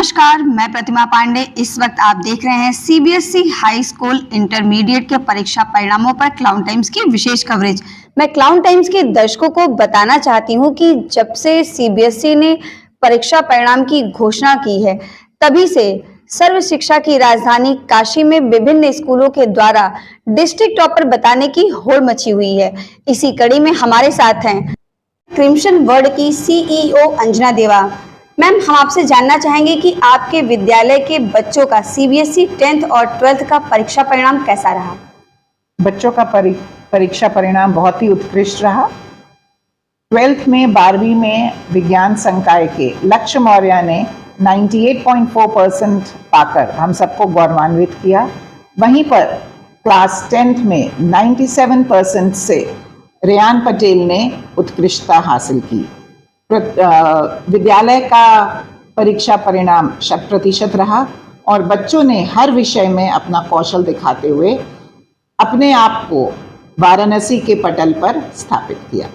नमस्कार, मैं प्रतिमा पांडे। इस वक्त आप देख रहे हैं सीबीएसई हाई स्कूल इंटरमीडिएट के परीक्षा परिणामों पर क्लाउन टाइम्स की विशेष कवरेज। मैं क्लाउन टाइम्स के दर्शकों को बताना चाहती हूं कि जब से सीबीएसई ने परीक्षा परिणाम की घोषणा की है, तभी से सर्व शिक्षा की राजधानी काशी में विभिन्न स्कूलों के द्वारा डिस्ट्रिक्ट टॉपर बताने की होड़ मची हुई है। इसी कड़ी में हमारे साथ हैं क्रिम्सन वर्ड की सीईओ अंजना देवा। मैम, हम आपसे जानना चाहेंगे कि आपके विद्यालय के बच्चों का सीबीएसई 10th और 12th का परीक्षा परिणाम कैसा रहा? बच्चों का परीक्षा परिणाम बहुत ही उत्कृष्ट रहा। 12th में 12वीं में विज्ञान संकाय के लक्ष्य मौर्य ने 98.4% पाकर हम सबको गौरवान्वित किया। वहीं पर क्लास 10th में 97% से रेयान पटेल ने उत्कृष्टता हासिल की। विद्यालय का परीक्षा परिणाम 100% रहा और बच्चों ने हर विषय में अपना कौशल दिखाते हुए अपने आप को वाराणसी के पटल पर स्थापित किया।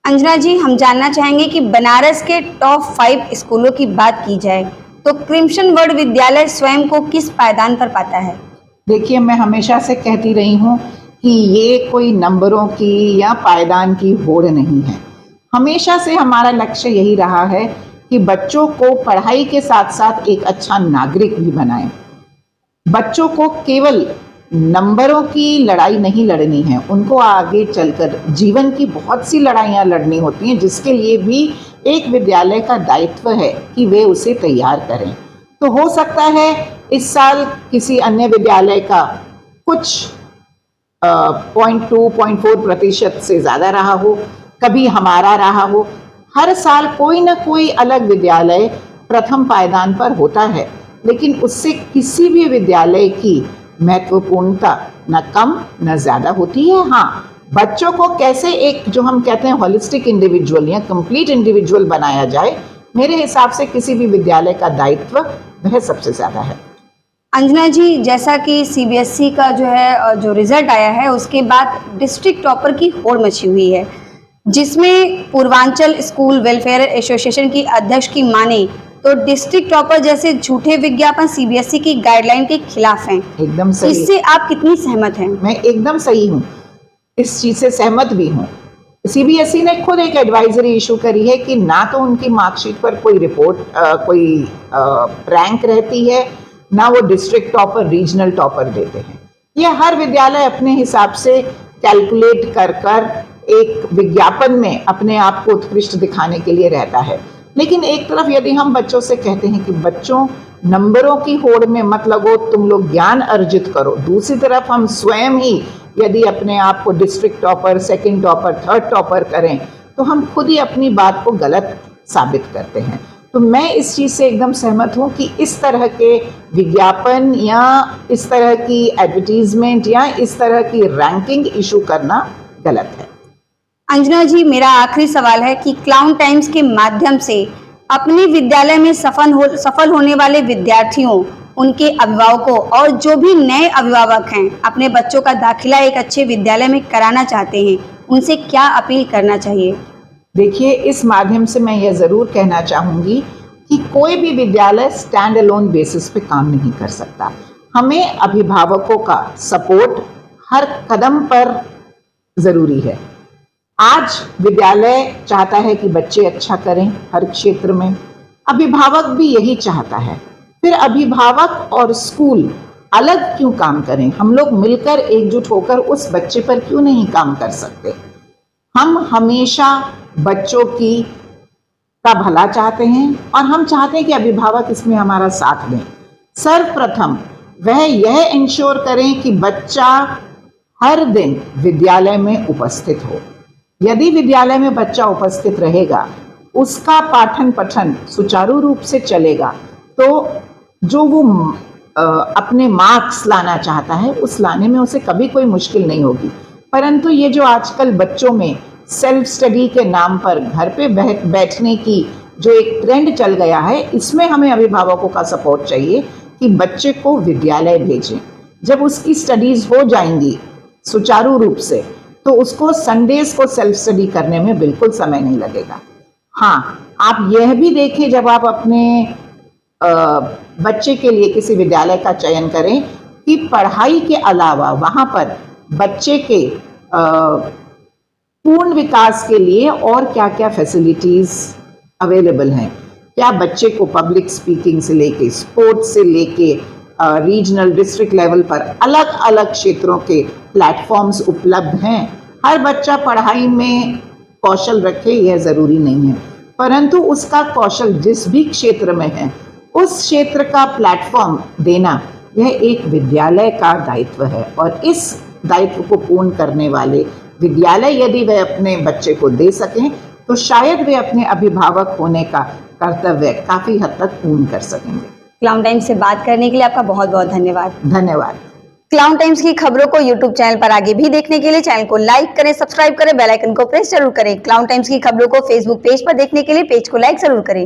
अंजना जी, हम जानना चाहेंगे कि बनारस के टॉप 5 स्कूलों की बात की जाए तो क्रिम्सन वर्ड विद्यालय स्वयं को किस पायदान पर पाता है? देखिए, मैं हमेशा से कहती रही हूँ कि ये कोई नंबरों की या पायदान की होड़ नहीं है। हमेशा से हमारा लक्ष्य यही रहा है कि बच्चों को पढ़ाई के साथ साथ एक अच्छा नागरिक भी बनाएं। बच्चों को केवल नंबरों की लड़ाई नहीं लड़नी है, उनको आगे चलकर जीवन की बहुत सी लड़ाइयाँ लड़नी होती हैं, जिसके लिए भी एक विद्यालय का दायित्व है कि वे उसे तैयार करें। तो हो सकता है इस साल किसी अन्य विद्यालय का कुछ 0.2-0.4% से ज़्यादा रहा हो, कभी हमारा रहा हो। हर साल कोई ना कोई अलग विद्यालय प्रथम पायदान पर होता है, लेकिन उससे किसी भी विद्यालय की महत्वपूर्णता न कम न ज़्यादा होती है। हाँ, बच्चों को कैसे एक जो हम कहते हैं होलिस्टिक इंडिविजुअल या कंप्लीट इंडिविजुअल बनाया जाए, मेरे हिसाब से किसी भी विद्यालय का दायित्व वह सबसे ज़्यादा है। अंजना जी, जैसा कि सीबीएसई का जो रिजल्ट आया है, उसके बाद डिस्ट्रिक्ट टॉपर की होड़ मची हुई है, जिसमें पूर्वांचल स्कूल वेलफेयर एसोसिएशन की अध्यक्ष की माने तो डिस्ट्रिक्ट टॉपर जैसे झूठे विज्ञापन सीबीएसई की गाइडलाइन के खिलाफ हैं। एकदम सही। इससे आप कितनी सहमत हैं? मैं एकदम सही हूँ, इस चीज़ से सहमत भी हूँ। सीबीएसई ने खुद एक एडवाइजरी इशू करी है कि ना तो उनकी मार्कशीट पर कोई रिपोर्ट कोई रैंक रहती है, ना वो डिस्ट्रिक्ट टॉपर रीजनल टॉपर देते हैं। यह हर विद्यालय अपने हिसाब से कैलकुलेट कर एक विज्ञापन में अपने आप को उत्कृष्ट दिखाने के लिए रहता है। लेकिन एक तरफ यदि हम बच्चों से कहते हैं कि बच्चों नंबरों की होड़ में मत लगो, तुम लोग ज्ञान अर्जित करो, दूसरी तरफ हम स्वयं ही यदि अपने आप को district topper, second topper, third topper करें, तो हम खुद ही अपनी बात को गलत साबित करते हैं। तो मैं इस चीज़ से एकदम सहमत हूँ कि इस तरह के विज्ञापन या इस तरह की एडवर्टीजमेंट या इस तरह की रैंकिंग इशू करना गलत है। अंजना जी, मेरा आखिरी सवाल है कि क्लाउन टाइम्स के माध्यम से अपने विद्यालय में सफल होने वाले विद्यार्थियों, उनके अभिभावकों और जो भी नए अभिभावक हैं, अपने बच्चों का दाखिला एक अच्छे विद्यालय में कराना चाहते हैं, उनसे क्या अपील करना चाहिए? देखिए, इस माध्यम से मैं यह ज़रूर कहना चाहूँगी कि कोई भी विद्यालय स्टैंड अलोन बेसिस पे काम नहीं कर सकता। हमें अभिभावकों का सपोर्ट हर कदम पर ज़रूरी है। आज विद्यालय चाहता है कि बच्चे अच्छा करें हर क्षेत्र में, अभिभावक भी यही चाहता है। फिर अभिभावक और स्कूल अलग क्यों काम करें? हम लोग मिलकर एकजुट होकर उस बच्चे पर क्यों नहीं काम कर सकते? हम हमेशा बच्चों का भला चाहते हैं और हम चाहते हैं कि अभिभावक इसमें हमारा साथ दें। सर्वप्रथम वह यह इंश्योर करें कि बच्चा हर दिन विद्यालय में उपस्थित हो। यदि विद्यालय में बच्चा उपस्थित रहेगा, उसका पाठन पठन सुचारू रूप से चलेगा, तो जो वो अपने मार्क्स लाना चाहता है उस लाने में उसे कभी कोई मुश्किल नहीं होगी। परंतु ये जो आजकल बच्चों में सेल्फ स्टडी के नाम पर घर पे बैठने की जो एक ट्रेंड चल गया है, इसमें हमें अभिभावकों का सपोर्ट चाहिए कि बच्चे को विद्यालय भेजें। जब उसकी स्टडीज़ हो जाएंगी सुचारू रूप से, तो उसको संडेज को सेल्फ स्टडी करने में बिल्कुल समय नहीं लगेगा। हाँ, आप यह भी देखें, जब आप अपने बच्चे के लिए किसी विद्यालय का चयन करें कि पढ़ाई के अलावा वहाँ पर बच्चे के पूर्ण विकास के लिए और क्या क्या फैसिलिटीज़ अवेलेबल हैं। क्या बच्चे को पब्लिक स्पीकिंग से लेके स्पोर्ट्स से लेके रीजनल डिस्ट्रिक्ट लेवल पर अलग अलग क्षेत्रों के प्लेटफॉर्म्स उपलब्ध हैं। हर बच्चा पढ़ाई में कौशल रखे यह ज़रूरी नहीं है, परंतु उसका कौशल जिस भी क्षेत्र में है उस क्षेत्र का प्लेटफॉर्म देना यह एक विद्यालय का दायित्व है। और इस दायित्व को पूर्ण करने वाले विद्यालय यदि वह अपने बच्चे को दे सकें तो शायद वे अपने अभिभावक होने का कर्तव्य काफ़ी हद तक पूर्ण कर सकेंगे। क्लाउन टाइम्स से बात करने के लिए आपका बहुत बहुत धन्यवाद। धन्यवाद। क्लाउन टाइम्स की खबरों को यूट्यूब चैनल पर आगे भी देखने के लिए चैनल को लाइक करें, सब्सक्राइब करें, बेल आइकन को प्रेस जरूर करें। क्लाउन टाइम्स की खबरों को फेसबुक पेज पर देखने के लिए पेज को लाइक जरूर करें।